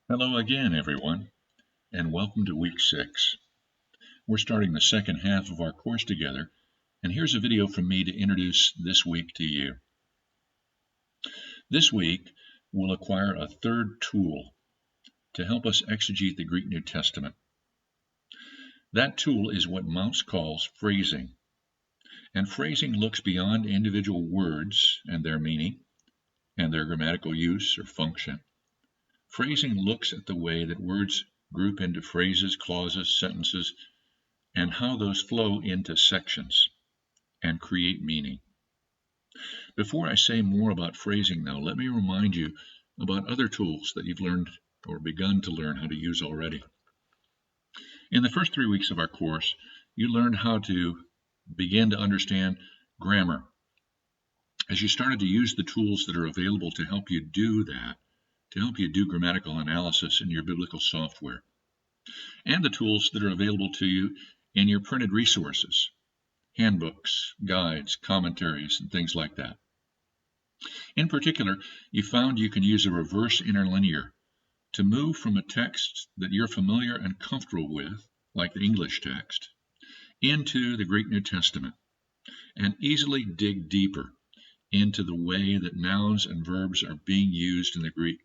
Hello again, everyone, and welcome to week 6. We're starting the second half of our course together, and here's a video from me to introduce this week to you. This week, we'll acquire a third tool to help us exegete the Greek New Testament. That tool is what Mounce calls phrasing, and phrasing looks beyond individual words and their meaning and their grammatical use or function. Phrasing looks at the way that words group into phrases, clauses, sentences, and how those flow into sections and create meaning. Before I say more about phrasing now, let me remind you about other tools that you've learned or begun to learn how to use already. In the first 3 weeks of our course, you learned how to begin to understand grammar. As you started to use the tools that are available to help you do that, to help you do grammatical analysis in your biblical software, and the tools that are available to you in your printed resources, handbooks, guides, commentaries, and things like that. In particular, you found you can use a reverse interlinear to move from a text that you're familiar and comfortable with, like the English text, into the Greek New Testament, and easily dig deeper into the way that nouns and verbs are being used in the Greek.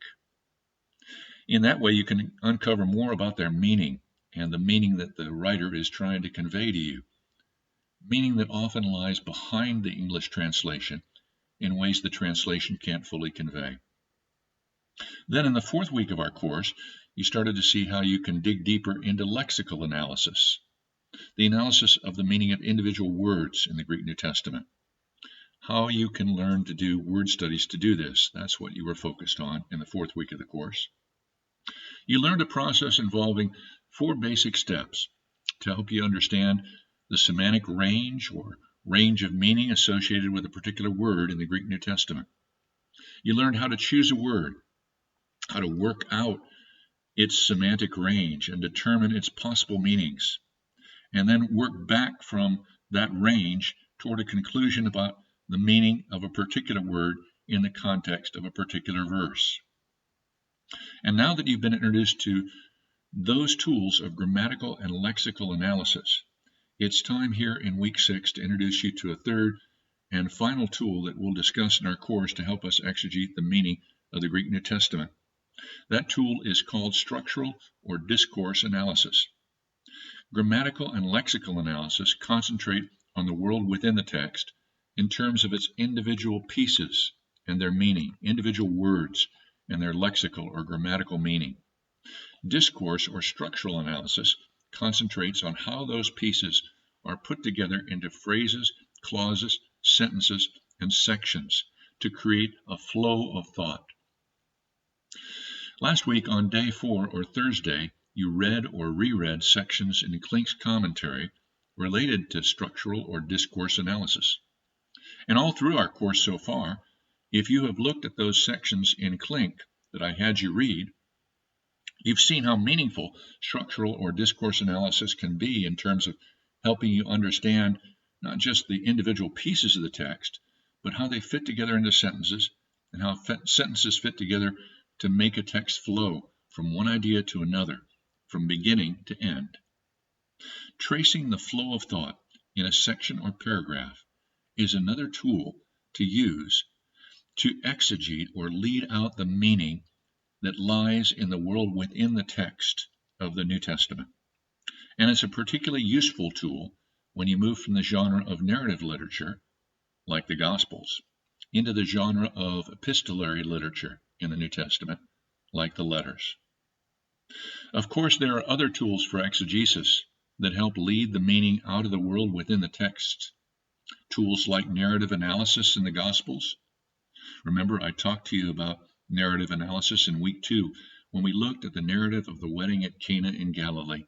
In that way, you can uncover more about their meaning and the meaning that the writer is trying to convey to you, meaning that often lies behind the English translation in ways the translation can't fully convey. Then in the fourth week of our course, you started to see how you can dig deeper into lexical analysis, the analysis of the meaning of individual words in the Greek New Testament. How you can learn to do word studies to do this. That's what you were focused on in the fourth week of the course. You learned a process involving 4 basic steps to help you understand the semantic range or range of meaning associated with a particular word in the Greek New Testament. You learned how to choose a word, how to work out its semantic range and determine its possible meanings, and then work back from that range toward a conclusion about the meaning of a particular word in the context of a particular verse. And now that you've been introduced to those tools of grammatical and lexical analysis, it's time here in week 6 to introduce you to a third and final tool that we'll discuss in our course to help us exegete the meaning of the Greek New Testament. That tool is called structural or discourse analysis. Grammatical and lexical analysis concentrate on the world within the text in terms of its individual pieces and their meaning, individual words and their lexical or grammatical meaning. Discourse or structural analysis concentrates on how those pieces are put together into phrases, clauses, sentences, and sections to create a flow of thought. Last week on day 4 or Thursday, you read or reread sections in Klink's commentary related to structural or discourse analysis. And all through our course so far, if you have looked at those sections in Klink that I had you read, you've seen how meaningful structural or discourse analysis can be in terms of helping you understand not just the individual pieces of the text, but how they fit together into sentences and how sentences fit together to make a text flow from one idea to another, from beginning to end. Tracing the flow of thought in a section or paragraph is another tool to use to exegete or lead out the meaning that lies in the world within the text of the New Testament. And it's a particularly useful tool when you move from the genre of narrative literature, like the Gospels, into the genre of epistolary literature in the New Testament, like the letters. Of course, there are other tools for exegesis that help lead the meaning out of the world within the text. Tools like narrative analysis in the Gospels. Remember, I talked to you about narrative analysis in week 2 when we looked at the narrative of the wedding at Cana in Galilee.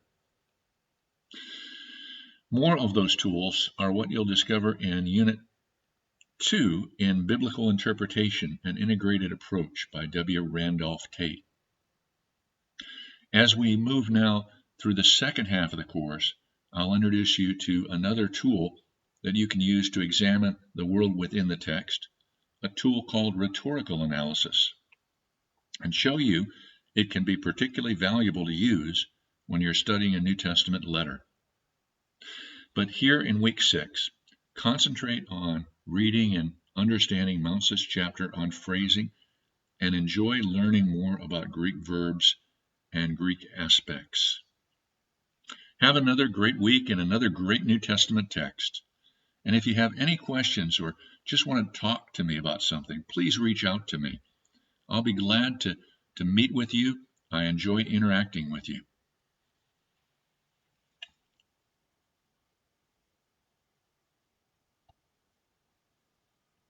More of those tools are what you'll discover in Unit 2 in Biblical Interpretation, an Integrated Approach by W. Randolph Tate. As we move now through the second half of the course, I'll introduce you to another tool that you can use to examine the world within the text, a tool called rhetorical analysis, and show you It can be particularly valuable to use when you're studying a New Testament letter. But here in week 6, concentrate on reading and understanding Mount's chapter on phrasing and enjoy learning more about Greek verbs and Greek aspects. Have another great week and another great New Testament text. And if you have any questions or just want to talk to me about something, please reach out to me. I'll be glad to meet with you. I enjoy interacting with you.